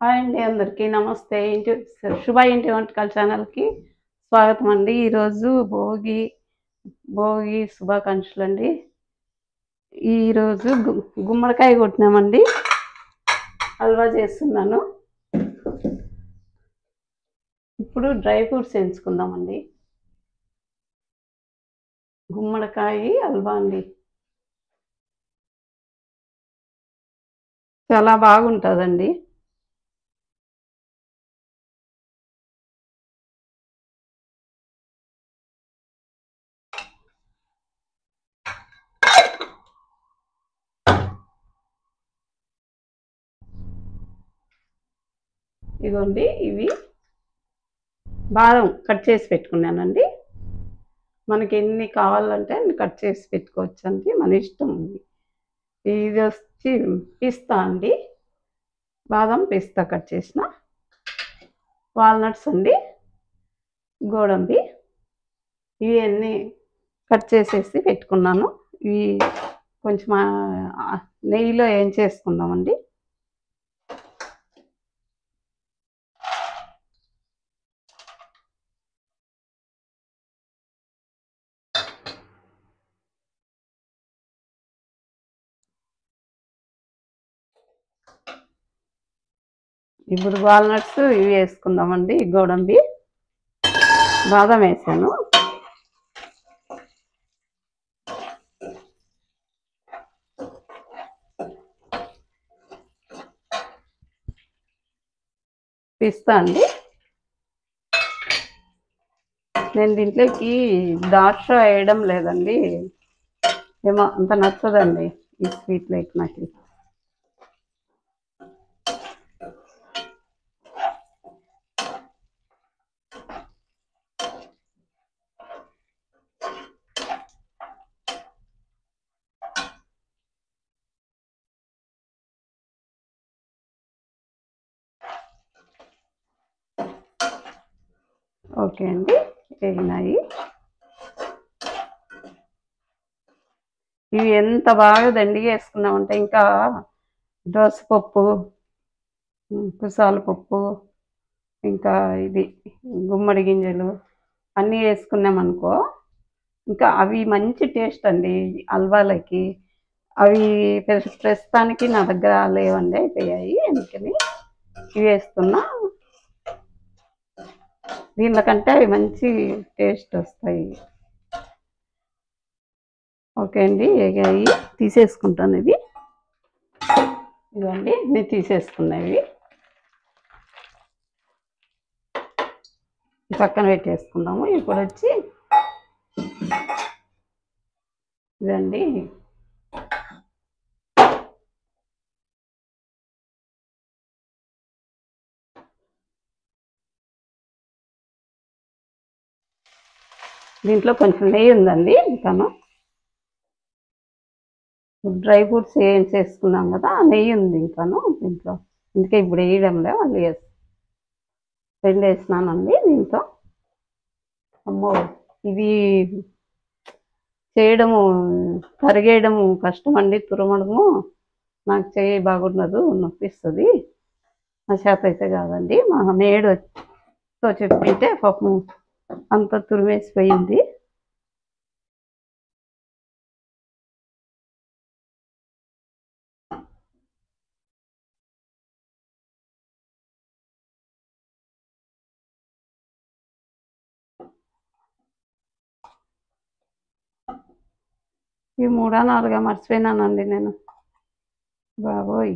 Hi అండి, అందరికీ నమస్తే. శుభ ఇంటి వంటకాల ఛానల్కి స్వాగతం అండి. ఈరోజు భోగి భోగి శుభాకాంక్షలు అండి. ఈరోజు గుమ్మడికాయ కొట్టినామండి, హల్వా చేస్తున్నాను. ఇప్పుడు డ్రై ఫ్రూట్స్ ఎంచుకుందామండి. గుమ్మడికాయ హల్వా అండి, చాలా బాగుంటుందండి. ఇదిగోండి, ఇవి బాదం కట్ చేసి పెట్టుకున్నానండి. మనకి ఎన్ని కావాలంటే అన్ని కట్ చేసి పెట్టుకోవచ్చు అండి, మన ఇష్టం. ఇది వచ్చి పిస్తా అండి, బాదం పిస్తా కట్ చేసిన. వాల్నట్స్ అండి, గోడంబి, ఇవి అన్నీ కట్ చేసేసి పెట్టుకున్నాను. ఇవి కొంచెం నెయ్యిలో ఏం చేసుకుందామండి. ఇప్పుడు వాల్నట్స్ ఇవి వేసుకుందామండి. గోడంబి, బాదం వేసాను. పిస్తా అండి, నేను దీంట్లోకి ద్రాక్ష వేయడం లేదండి, ఏమో అంత నచ్చదండి ఈ స్వీట్ లైక్ నాకు. ఓకే అండి, వేగినాయి. ఇవి ఎంత బాగా దండిగా వేసుకున్నామంటే ఇంకా దోసపప్పు, కుసాల పప్పు, ఇంకా ఇది గుమ్మడి గింజలు అన్నీ వేసుకున్నామనుకో, ఇంకా అవి మంచి టేస్ట్ అండి హల్వాలకి. అవి ప్రస్తుతానికి నా దగ్గర లేవండి, అయిపోయాయి. అందుకని ఇవి వేస్తున్నా. దీనికంటే అవి మంచి టేస్ట్ వస్తాయి. ఓకే అండి, వేగాయి, తీసేసుకుంటాను. ఇవి ఇవ్వండి, నేను తీసేసుకున్నవి పక్కన పెట్టేసుకుందాము. ఇప్పుడు వచ్చి ఇదండి, దీంట్లో కొంచెం నెయ్యి ఉందండి. ఇంకాను డ్రై ఫ్రూట్స్ ఏం చేసుకున్నాం కదా, నెయ్యి ఉంది ఇంకాను దీంట్లో, అందుకే ఇప్పుడు వేయడంలో మళ్ళీ రెండు వేసినానండి దీంట్లో. అమ్మో, ఇది చేయడము కరిగేయడము కష్టం అండి, తురమడము నాకు చేయి బాగుండదు, నొప్పిస్తుంది. మా చేత అయితే కాదండి. మా మేడుతో చెప్పింటే పాపం అంత తురిమేసిపోయింది. ఈ 3-4 మర్చిపోయినానండి నేను, బాబోయ్.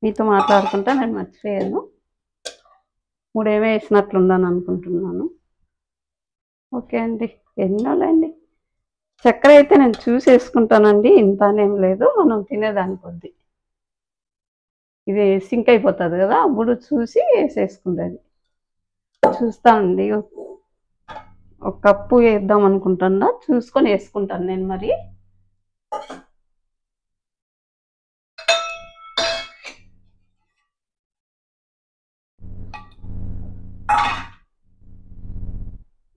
మీతో మాట్లాడుకుంటా నేను మర్చిపోయాను. 3 ఏమో వేసినట్లుందని అనుకుంటున్నాను. ఓకే అండి, ఎన్నోలేండి. చక్కెర అయితే నేను చూసి వేసుకుంటానండి, ఇంతనేం లేదు, మనం తినేదాని కొద్ది. ఇది సింక్ అయిపోతుంది కదా, అప్పుడు చూసి వేసేసుకుంటుంది. చూస్తానండి, ఒక కప్పు వేద్దాం అనుకుంటున్నా, చూసుకొని వేసుకుంటాను నేను. మరి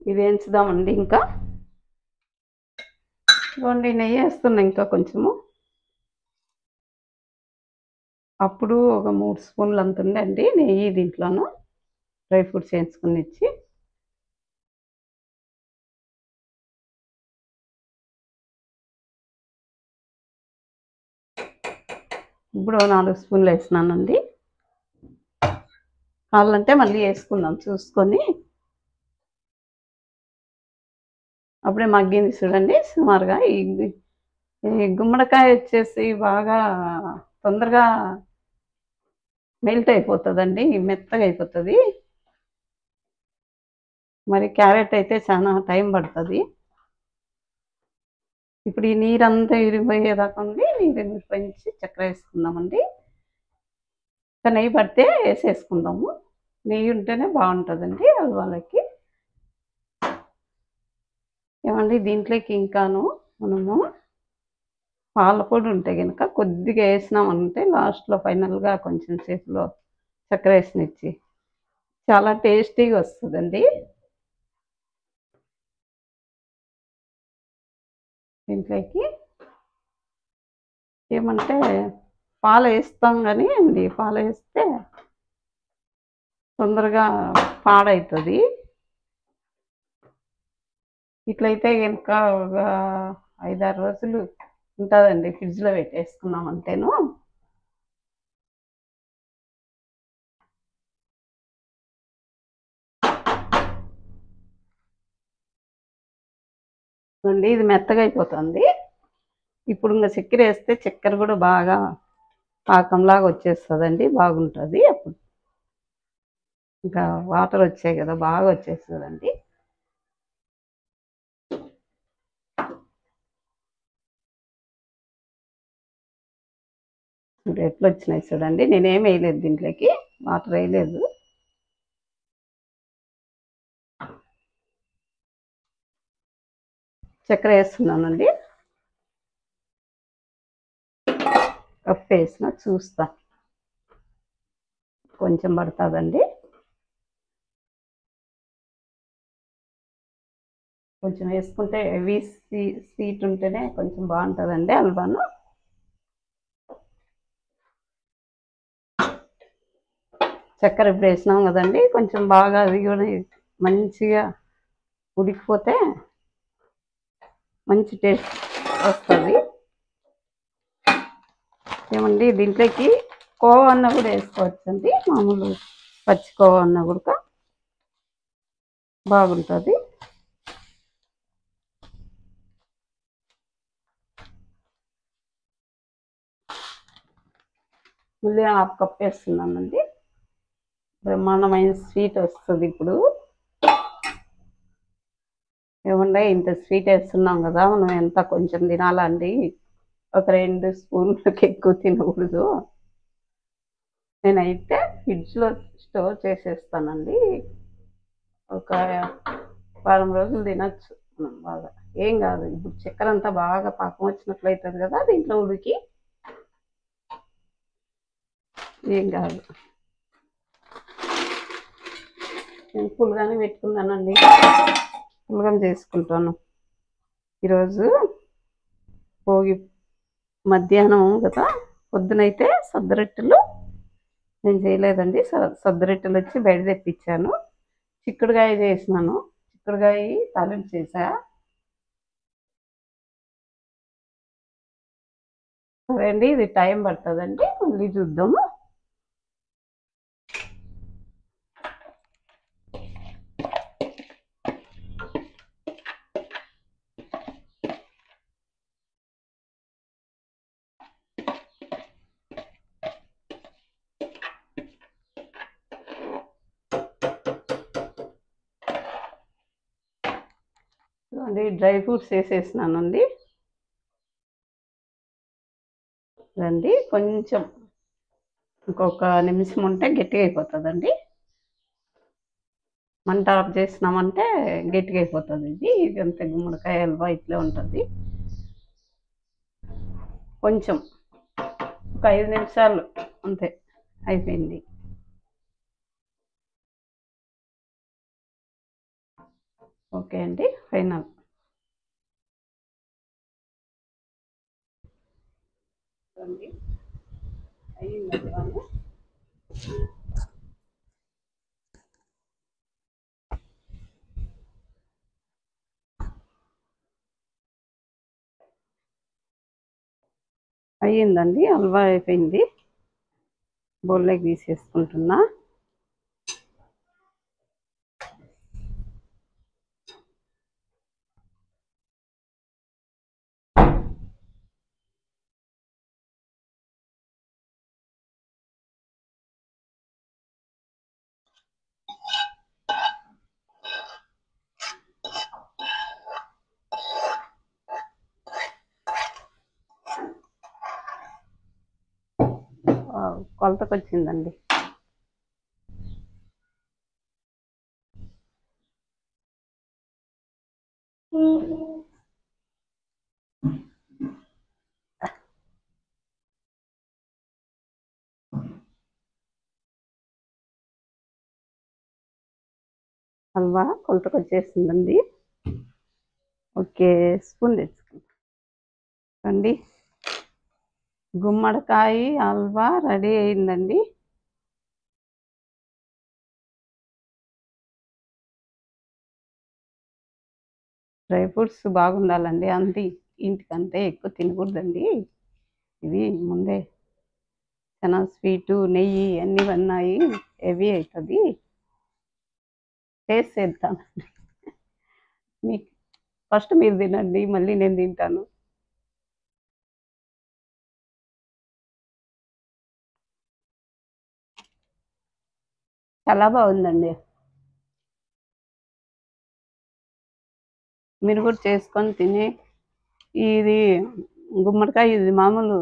ఇది వేయించుదామండి. ఇంకా ఇవ్వండి, నెయ్యి వేస్తున్నా ఇంకా కొంచెము. అప్పుడు ఒక 3 స్పూన్లు అంత ఉందండి నెయ్యి దీంట్లోను డ్రై ఫ్రూట్స్ వేయించుకుని ఇచ్చి. ఇప్పుడు 4 స్పూన్లు వేసినానండి. కావాలంటే మళ్ళీ వేసుకుందాం చూసుకొని. అప్పుడే మగ్గింది చూడండి సుమారుగా. ఈ గుమ్మడికాయ వచ్చేసి బాగా తొందరగా మెల్ట్ అయిపోతుందండి, మెత్తగా అయిపోతుంది. మరి క్యారెట్ అయితే చాలా టైం పడుతుంది. ఇప్పుడు ఈ నీరంతా ఇరిగిపోయేదాకా ఉంది. నీరు ఇరిగిపోయించి చక్కెర వేసుకుందామండి. ఇంకా నెయ్యి పడితే వేసేసుకుందాము. నెయ్యి ఉంటేనే బాగుంటుందండి హల్వాలకి. ఏమండి దీంట్లోకి ఇంకాను మనము పాలపొడి ఉంటే కనుక కొద్దిగా వేసినామంటే లాస్ట్లో ఫైనల్గా కొంచెం సేపులో చక్కెర వేసినిచ్చి చాలా టేస్టీగా వస్తుందండి. దీంట్లోకి ఏమంటే పాలు వేస్తాం కానీ అండి, పాలు వేస్తే తొందరగా పాడవుతుంది. ఇట్లయితే కనుక ఒక 5-6 రోజులు ఉంటుందండి ఫ్రిడ్జ్లో పెట్టేసుకున్నామంటేను. అండి ఇది మెత్తగా అయిపోతుంది. ఇప్పుడు ఇంకా చక్కెర వేస్తే చక్కెర కూడా బాగా పాకంలాగా వచ్చేస్తుందండి, బాగుంటుంది. అప్పుడు ఇంకా వాటర్ వచ్చాయి కదా, బాగా వచ్చేస్తుందండి. ఇప్పుడు ఎట్లా వచ్చినాయి చూడండి. నేనేం వేయలేదు దీంట్లోకి, వాటర్ వేయలేదు. చక్కెర వేస్తున్నానండి. కప్పు వేసిన చూస్తా, కొంచెం పడుతుందండి. కొంచెం వేసుకుంటే హెవీ స్వీట్ ఉంటేనే కొంచెం బాగుంటుందండి హల్వాను. చక్కెర ఇప్పుడు వేసినాం కదండి, కొంచెం బాగా అది కూడా మంచిగా ఉడికిపోతే మంచి టేస్ట్ వస్తుంది. ఏమండి దీంట్లోకి కోవా అన్న కూడా వేసుకోవచ్చండి. మామూలు పచ్చి కోవా అన్న కూడా బాగుంటుంది. మళ్ళీ 1/2 కప్ వేస్తున్నానండి. బ్రహ్మాండమైన స్వీట్ వస్తుంది ఇప్పుడు. ఏమంటే ఇంత స్వీట్ వేస్తున్నాం కదా, మనం ఎంత కొంచెం తినాలండి, ఒక 2 స్పూన్లకి ఎక్కువ తినకూడదు. నేనైతే ఫ్రిడ్జ్లో స్టోర్ చేసేస్తానండి. ఒక వారం రోజులు తినచ్చు మనం బాగా, ఏం కాదు. ఇప్పుడు చక్కెర అంతా బాగా పాకం వచ్చినట్లు అవుతుంది కదా దీంట్లో ఉడికి, ఏం కాదు. నేను పులగానే పెట్టుకున్నానండి, పులగం చేసుకుంటాను ఈరోజు. భోగి మధ్యాహ్నం కదా, పొద్దునైతే సద్దరొట్టెలు నేను చేయలేదండి. సద్దరొట్టెలు వచ్చి బయట తెప్పించాను. చిక్కుడుకాయ చేసినాను, చిక్కుడుకాయ తాలింపు చేసా. సరే అండి, ఇది టైం పడుతుందండి, మళ్ళీ చూద్దాము. చూడండి డ్రై ఫ్రూట్స్ వేసేసినానండి. రండి కొంచెం ఇంకొక నిమిషం ఉంటే గట్టిగా అయిపోతుందండి. మంట ఆఫ్ చేసినామంటే గట్టిగా అయిపోతుంది. ఇది అంతే, గుమ్మడికాయ హల్వా ఇట్లే ఉంటుంది. కొంచెం ఒక 5 నిమిషాలు అంతే, అయిపోయింది. ఓకే అండి, ఫైనల్. అయ్యిందండి వాళ్ళు. అయ్యిందండి, హల్వా అయిపోయింది. బౌల్లోకి తీసేసుకుంటున్నా. కొలతకు వచ్చిందండి. హల్వా కొలతకు వచ్చేసిందండి. ఓకే, స్పూన్ తెచ్చుకోండి. గుమ్మడికాయ హల్వా రెడీ అయిందండి. డ్రై ఫ్రూట్స్ బాగుండాలండి, అంతే ఇంటికంటే ఎక్కువ తినకూడదండి. ఇది ముందే చాలా స్వీటు, నెయ్యి అన్నీ ఉన్నాయి, హెవీ అవుతుంది. టేస్ట్ చేద్దామండి. మీకు ఫస్ట్ మీరు తినండి, మళ్ళీ నేను తింటాను. చాలా బాగుందండి. మీరు కూడా చేసుకొని తిని. ఇది గుమ్మడికాయ, ఇది మామూలు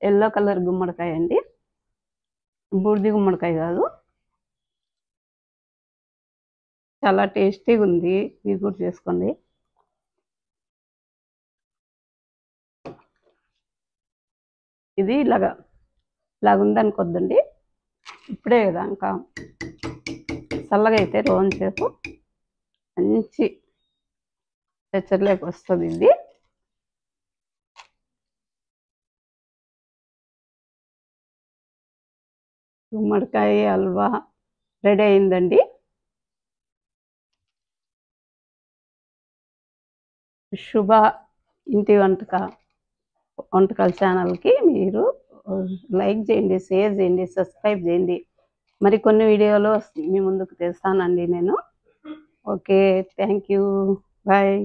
ఎల్లో కలర్ గుమ్మడికాయ అండి, బూడిది గుమ్మడికాయ కాదు. చాలా టేస్టీగా ఉంది, మీరు కూడా చేసుకోండి. ఇది ఇలాగా ఉందనుకోద్దండి, ఇప్పుడే కదా, ఇంకా చల్లగా అయితే రోజుసేపు మంచి టెక్చర్లోకి వస్తుంది. ఇది గుమ్మడికాయ హల్వా రెడీ అయిందండి. శుభ ఇంటి వంటకాల ఛానల్కి మీరు లైక్ చేయండి, షేర్ చేయండి, సబ్స్క్రైబ్ చేయండి. మరి కొన్ని వీడియోలు మీ ముందుకు తెస్తానండి నేను. Okay, thank you, bye.